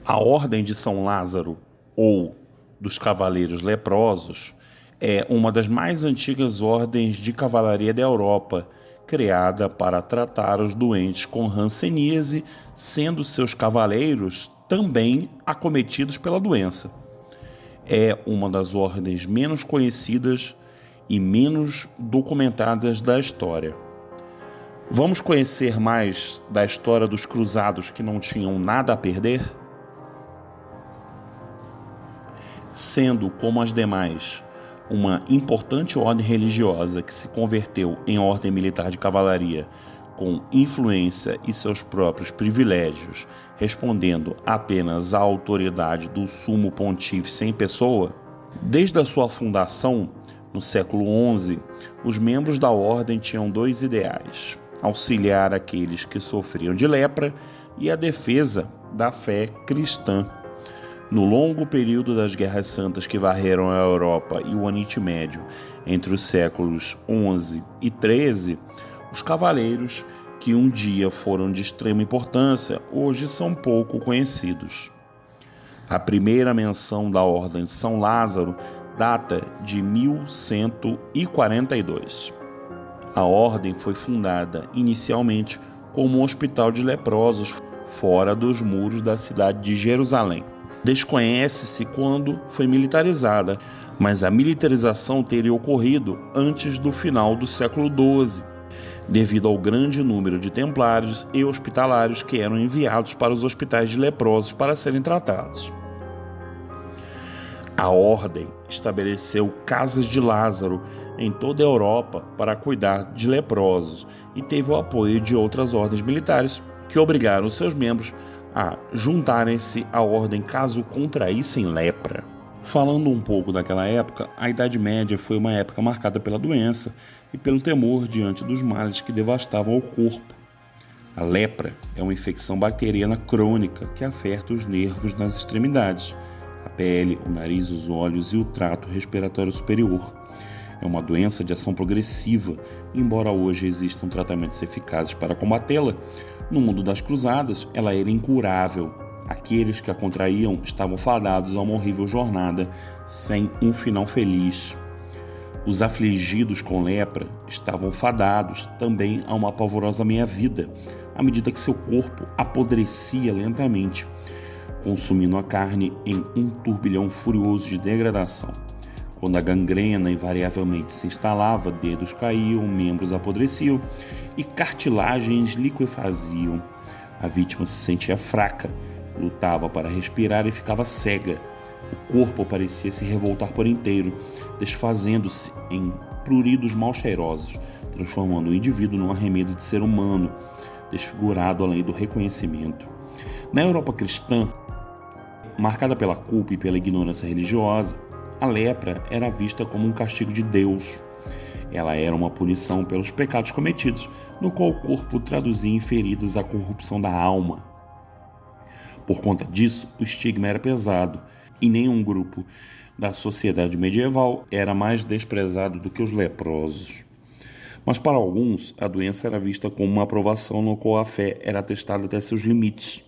A Ordem de São Lázaro, ou dos Cavaleiros Leprosos, é uma das mais antigas ordens de cavalaria da Europa, criada para tratar os doentes com hanseníase, sendo seus cavaleiros também acometidos pela doença. É uma das ordens menos conhecidas e menos documentadas da história. Vamos conhecer mais da história dos cruzados que não tinham nada a perder? Sendo, como as demais, uma importante ordem religiosa que se converteu em ordem militar de cavalaria, com influência e seus próprios privilégios, respondendo apenas à autoridade do sumo pontífice em pessoa, desde a sua fundação, no século XI, os membros da ordem tinham dois ideais: auxiliar aqueles que sofriam de lepra e a defesa da fé cristã. No longo período das Guerras Santas que varreram a Europa e o Oriente Médio entre os séculos XI e XIII, os cavaleiros, que um dia foram de extrema importância, hoje são pouco conhecidos. A primeira menção da Ordem de São Lázaro data de 1142. A ordem foi fundada inicialmente como um hospital de leprosos fora dos muros da cidade de Jerusalém. Desconhece-se quando foi militarizada, mas a militarização teria ocorrido antes do final do século XII, devido ao grande número de templários e hospitalários que eram enviados para os hospitais de leprosos para serem tratados. A ordem estabeleceu casas de Lázaro em toda a Europa para cuidar de leprosos e teve o apoio de outras ordens militares que obrigaram seus membros a juntarem-se à ordem caso contraíssem lepra. Falando um pouco daquela época, a Idade Média foi uma época marcada pela doença e pelo temor diante dos males que devastavam o corpo. A lepra é uma infecção bacteriana crônica que afeta os nervos nas extremidades, a pele, o nariz, os olhos e o trato respiratório superior. É uma doença de ação progressiva, e embora hoje existam tratamentos eficazes para combatê-la, no mundo das cruzadas ela era incurável. Aqueles que a contraíam estavam fadados a uma horrível jornada, sem um final feliz. Os afligidos com lepra estavam fadados também a uma pavorosa meia-vida, à medida que seu corpo apodrecia lentamente, consumindo a carne em um turbilhão furioso de degradação. Quando a gangrena invariavelmente se instalava, dedos caíam, membros apodreciam e cartilagens liquefaziam. A vítima se sentia fraca, lutava para respirar e ficava cega. O corpo parecia se revoltar por inteiro, desfazendo-se em pruridos mal cheirosos, transformando o indivíduo num arremedo de ser humano, desfigurado além do reconhecimento. Na Europa cristã, marcada pela culpa e pela ignorância religiosa, a lepra era vista como um castigo de Deus. Ela era uma punição pelos pecados cometidos, no qual o corpo traduzia em feridas a corrupção da alma. Por conta disso, o estigma era pesado, e nenhum grupo da sociedade medieval era mais desprezado do que os leprosos. Mas para alguns, a doença era vista como uma provação no qual a fé era testada até seus limites.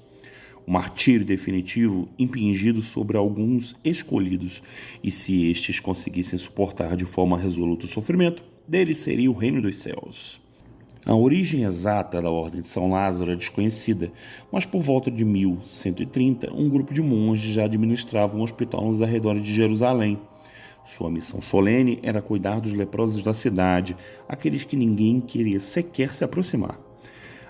O martírio definitivo impingido sobre alguns escolhidos, e se estes conseguissem suportar de forma resoluta o sofrimento, deles seria o reino dos céus. A origem exata da Ordem de São Lázaro é desconhecida, mas por volta de 1130, um grupo de monges já administrava um hospital nos arredores de Jerusalém. Sua missão solene era cuidar dos leprosos da cidade, aqueles que ninguém queria sequer se aproximar.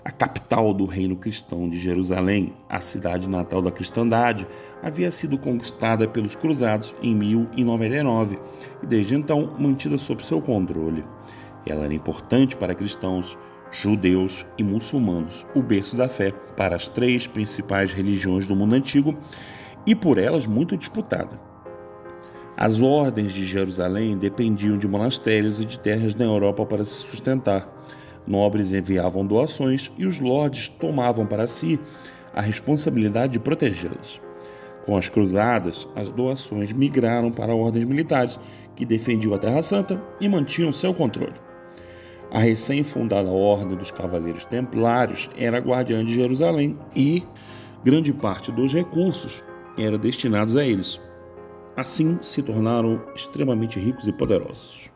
A capital do reino cristão de Jerusalém, a cidade natal da cristandade, havia sido conquistada pelos cruzados em 1099 e desde então mantida sob seu controle. Ela era importante para cristãos, judeus e muçulmanos, o berço da fé para as três principais religiões do mundo antigo e por elas muito disputada. As ordens de Jerusalém dependiam de monastérios e de terras na Europa para se sustentar. Nobres enviavam doações e os lordes tomavam para si a responsabilidade de protegê-las. Com as cruzadas, as doações migraram para ordens militares, que defendiam a Terra Santa e mantinham seu controle. A recém-fundada Ordem dos Cavaleiros Templários era guardiã de Jerusalém e grande parte dos recursos era destinados a eles. Assim, se tornaram extremamente ricos e poderosos.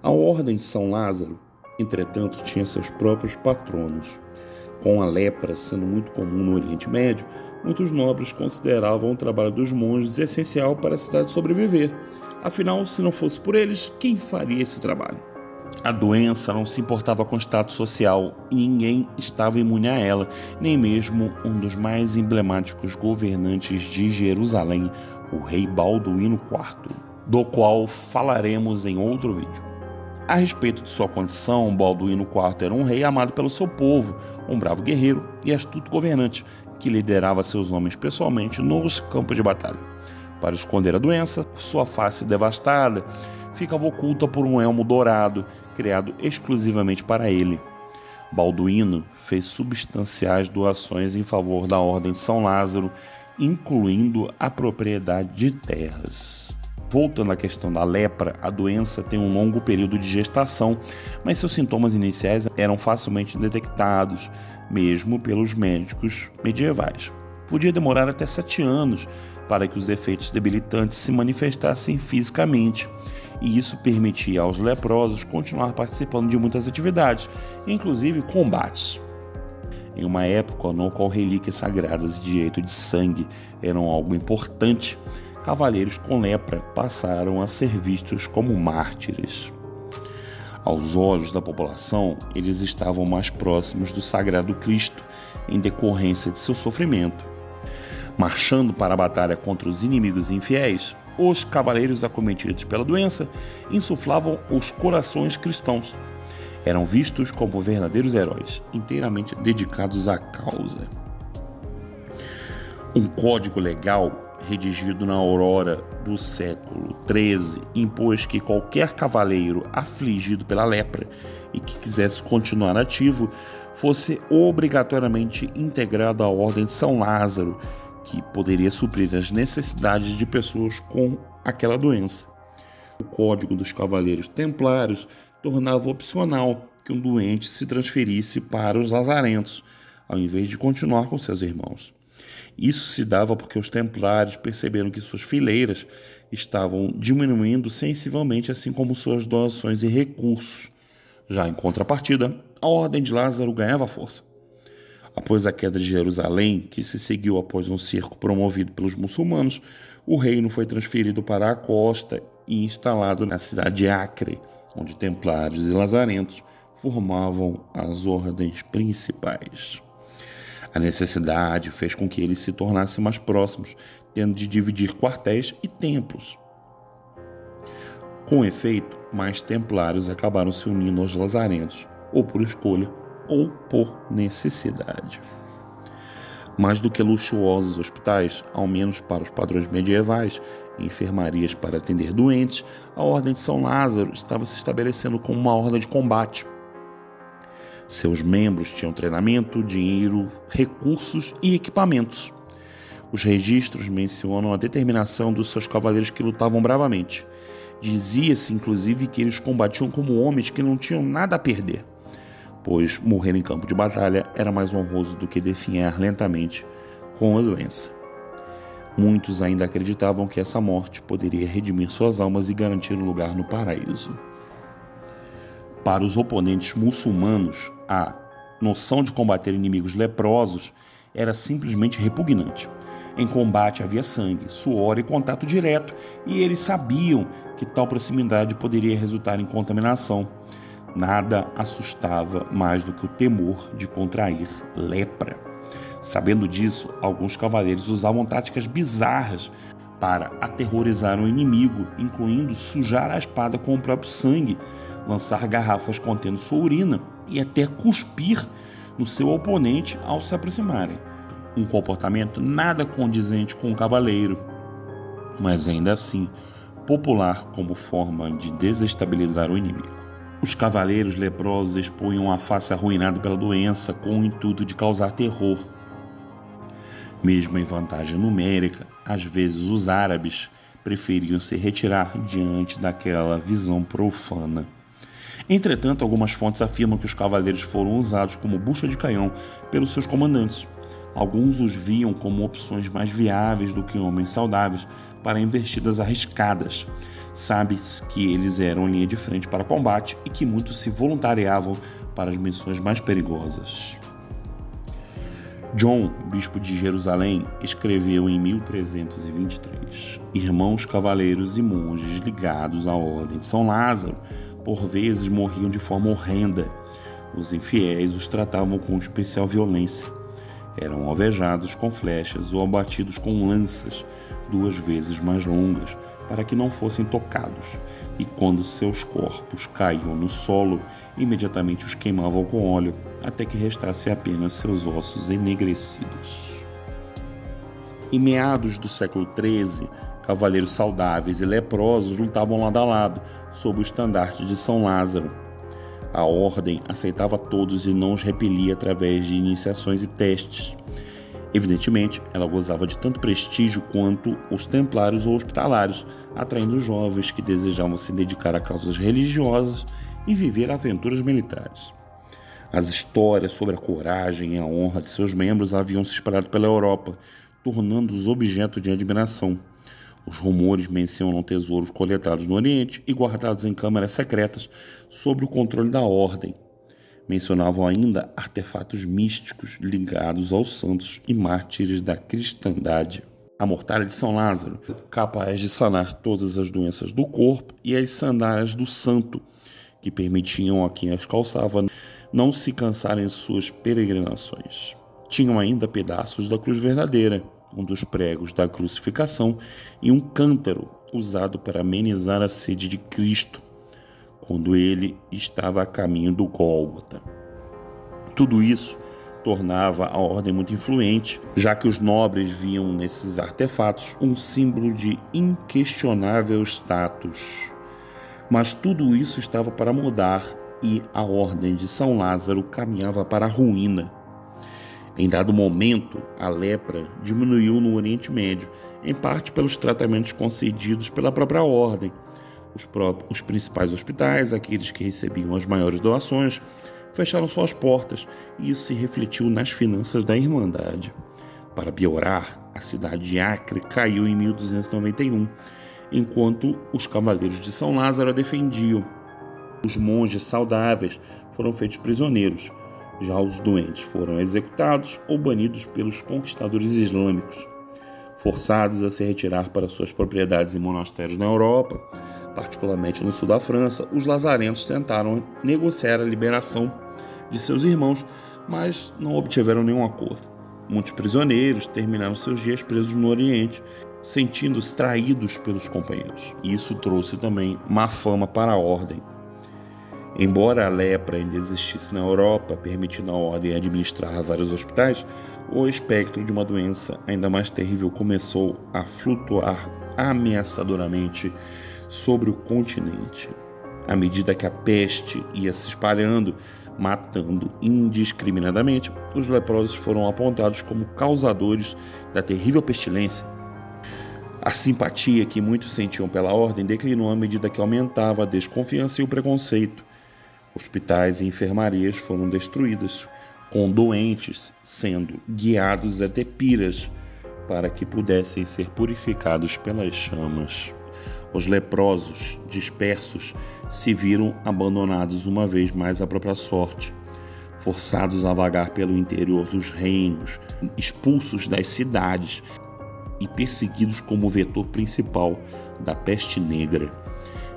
A Ordem de São Lázaro, entretanto, tinha seus próprios patronos. Com a lepra sendo muito comum no Oriente Médio, muitos nobres consideravam o trabalho dos monges essencial para a cidade sobreviver. Afinal, se não fosse por eles, quem faria esse trabalho? A doença não se importava com o status social e ninguém estava imune a ela, nem mesmo um dos mais emblemáticos governantes de Jerusalém, o rei Balduíno IV, do qual falaremos em outro vídeo. A respeito de sua condição, Balduíno IV era um rei amado pelo seu povo, um bravo guerreiro e astuto governante que liderava seus homens pessoalmente nos campos de batalha. Para esconder a doença, sua face devastada ficava oculta por um elmo dourado, criado exclusivamente para ele. Balduíno fez substanciais doações em favor da Ordem de São Lázaro, incluindo a propriedade de terras. Voltando à questão da lepra, a doença tem um longo período de gestação, mas seus sintomas iniciais eram facilmente detectados, mesmo pelos médicos medievais. Podia demorar até 7 anos para que os efeitos debilitantes se manifestassem fisicamente, e isso permitia aos leprosos continuar participando de muitas atividades, inclusive combates. Em uma época no qual relíquias sagradas e direito de sangue eram algo importante, cavaleiros com lepra passaram a ser vistos como mártires. Aos olhos da população, eles estavam mais próximos do Sagrado Cristo em decorrência de seu sofrimento. Marchando para a batalha contra os inimigos infiéis, os cavaleiros acometidos pela doença insuflavam os corações cristãos. Eram vistos como verdadeiros heróis, inteiramente dedicados à causa. Um código legal redigido na aurora do século XIII, impôs que qualquer cavaleiro afligido pela lepra e que quisesse continuar ativo fosse obrigatoriamente integrado à Ordem de São Lázaro, que poderia suprir as necessidades de pessoas com aquela doença. O Código dos Cavaleiros Templários tornava opcional que um doente se transferisse para os lazarentos, ao invés de continuar com seus irmãos. Isso se dava porque os templários perceberam que suas fileiras estavam diminuindo sensivelmente, assim como suas doações e recursos. Já em contrapartida, a Ordem de Lázaro ganhava força. Após a queda de Jerusalém, que se seguiu após um cerco promovido pelos muçulmanos, o reino foi transferido para a costa e instalado na cidade de Acre, onde templários e lazarentos formavam as ordens principais. A necessidade fez com que eles se tornassem mais próximos, tendo de dividir quartéis e templos. Com efeito, mais templários acabaram se unindo aos lazarentos, ou por escolha, ou por necessidade. Mais do que luxuosos hospitais, ao menos para os padrões medievais, e enfermarias para atender doentes, a Ordem de São Lázaro estava se estabelecendo como uma ordem de combate. Seus membros tinham treinamento, dinheiro, recursos e equipamentos. Os registros mencionam a determinação dos seus cavaleiros que lutavam bravamente. Dizia-se, inclusive, que eles combatiam como homens que não tinham nada a perder, pois morrer em campo de batalha era mais honroso do que definhar lentamente com a doença. Muitos ainda acreditavam que essa morte poderia redimir suas almas e garantir um lugar no paraíso. Para os oponentes muçulmanos, a noção de combater inimigos leprosos era simplesmente repugnante. Em combate havia sangue, suor e contato direto, e eles sabiam que tal proximidade poderia resultar em contaminação. Nada assustava mais do que o temor de contrair lepra. Sabendo disso, alguns cavaleiros usavam táticas bizarras para aterrorizar o inimigo, incluindo sujar a espada com o próprio sangue, lançar garrafas contendo sua urina e até cuspir no seu oponente ao se aproximarem. Um comportamento nada condizente com o cavaleiro, mas ainda assim popular como forma de desestabilizar o inimigo. Os cavaleiros leprosos expunham a face arruinada pela doença com o intuito de causar terror. Mesmo em vantagem numérica, às vezes os árabes preferiam se retirar diante daquela visão profana. Entretanto, algumas fontes afirmam que os cavaleiros foram usados como bucha de canhão pelos seus comandantes. Alguns os viam como opções mais viáveis do que homens saudáveis para investidas arriscadas. Sabe-se que eles eram linha de frente para combate e que muitos se voluntariavam para as missões mais perigosas. John, bispo de Jerusalém, escreveu em 1323: irmãos cavaleiros e monges ligados à Ordem de São Lázaro, por vezes morriam de forma horrenda. Os infiéis os tratavam com especial violência. Eram alvejados com flechas ou abatidos com lanças, 2 vezes mais longas, para que não fossem tocados, e quando seus corpos caíam no solo, imediatamente os queimavam com óleo, até que restassem apenas seus ossos enegrecidos. Em meados do século XIII, cavaleiros saudáveis e leprosos lutavam lado a lado, sob o estandarte de São Lázaro. A ordem aceitava todos e não os repelia através de iniciações e testes. Evidentemente, ela gozava de tanto prestígio quanto os templários ou hospitalários, atraindo jovens que desejavam se dedicar a causas religiosas e viver aventuras militares. As histórias sobre a coragem e a honra de seus membros haviam se espalhado pela Europa, tornando-os objeto de admiração. Os rumores mencionam tesouros coletados no Oriente e guardados em câmaras secretas sob o controle da ordem. Mencionavam ainda artefatos místicos ligados aos santos e mártires da cristandade. A mortalha de São Lázaro, capaz de sanar todas as doenças do corpo, e as sandálias do santo, que permitiam a quem as calçava não se cansarem em suas peregrinações. Tinham ainda pedaços da cruz verdadeira, um dos pregos da crucificação e um cântaro usado para amenizar a sede de Cristo, quando ele estava a caminho do Gólgota. Tudo isso tornava a ordem muito influente, já que os nobres viam nesses artefatos um símbolo de inquestionável status. Mas tudo isso estava para mudar e a ordem de São Lázaro caminhava para a ruína. Em dado momento, a lepra diminuiu no Oriente Médio, em parte pelos tratamentos concedidos pela própria ordem. Os principais hospitais, aqueles que recebiam as maiores doações, fecharam suas portas e isso se refletiu nas finanças da Irmandade. Para piorar, a cidade de Acre caiu em 1291, enquanto os cavaleiros de São Lázaro a defendiam. Os monges saudáveis foram feitos prisioneiros, já os doentes foram executados ou banidos pelos conquistadores islâmicos. Forçados a se retirar para suas propriedades e monastérios na Europa, particularmente no sul da França, os lazarentos tentaram negociar a liberação de seus irmãos, mas não obtiveram nenhum acordo. Muitos prisioneiros terminaram seus dias presos no Oriente, sentindo-se traídos pelos companheiros. Isso trouxe também má fama para a ordem. Embora a lepra ainda existisse na Europa, permitindo à ordem administrar vários hospitais, o espectro de uma doença ainda mais terrível começou a flutuar ameaçadoramente sobre o continente. À medida que a peste ia se espalhando, matando indiscriminadamente, os leprosos foram apontados como causadores da terrível pestilência. A simpatia que muitos sentiam pela ordem declinou à medida que aumentava a desconfiança e o preconceito. Hospitais e enfermarias foram destruídas, com doentes sendo guiados até piras para que pudessem ser purificados pelas chamas. Os leprosos, dispersos, se viram abandonados uma vez mais à própria sorte, forçados a vagar pelo interior dos reinos, expulsos das cidades e perseguidos como vetor principal da peste negra.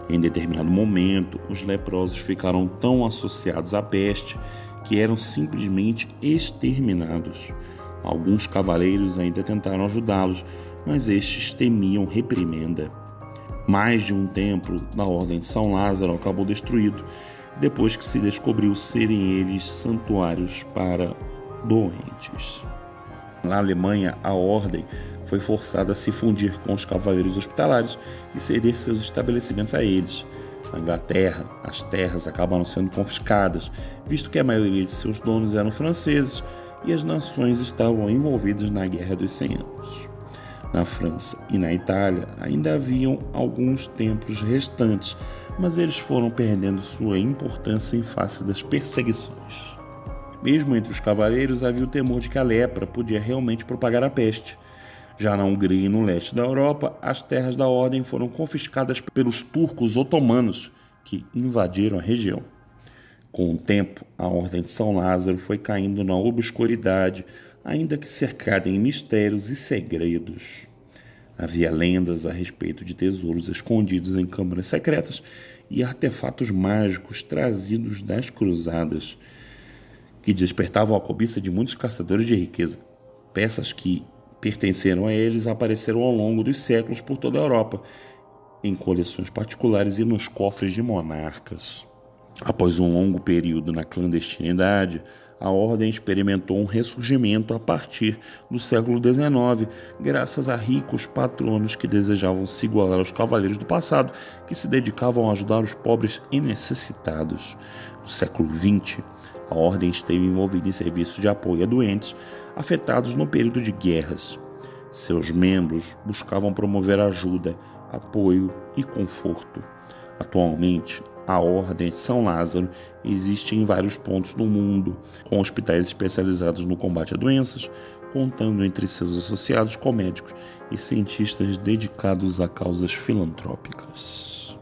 Em determinado momento, os leprosos ficaram tão associados à peste que eram simplesmente exterminados. Alguns cavaleiros ainda tentaram ajudá-los, mas estes temiam reprimenda. Mais de um templo da Ordem de São Lázaro acabou destruído, depois que se descobriu serem eles santuários para doentes. Na Alemanha, a Ordem foi forçada a se fundir com os cavaleiros hospitalários e ceder seus estabelecimentos a eles. Na Inglaterra, as terras acabaram sendo confiscadas, visto que a maioria de seus donos eram franceses e as nações estavam envolvidas na Guerra dos 100 Anos. Na França e na Itália ainda haviam alguns templos restantes, mas eles foram perdendo sua importância em face das perseguições. Mesmo entre os cavaleiros havia o temor de que a lepra podia realmente propagar a peste. Já na Hungria e no leste da Europa, as terras da ordem foram confiscadas pelos turcos otomanos, que invadiram a região. Com o tempo, a Ordem de São Lázaro foi caindo na obscuridade, ainda que cercada em mistérios e segredos. Havia lendas a respeito de tesouros escondidos em câmaras secretas e artefatos mágicos trazidos das cruzadas, que despertavam a cobiça de muitos caçadores de riqueza. Peças que pertenceram a eles apareceram ao longo dos séculos por toda a Europa, em coleções particulares e nos cofres de monarcas. Após um longo período na clandestinidade, a ordem experimentou um ressurgimento a partir do século XIX, graças a ricos patronos que desejavam se igualar aos cavaleiros do passado, que se dedicavam a ajudar os pobres e necessitados. No século XX, a ordem esteve envolvida em serviços de apoio a doentes afetados no período de guerras. Seus membros buscavam promover ajuda, apoio e conforto. Atualmente, a Ordem de São Lázaro existe em vários pontos do mundo, com hospitais especializados no combate a doenças, contando entre seus associados com médicos e cientistas dedicados a causas filantrópicas.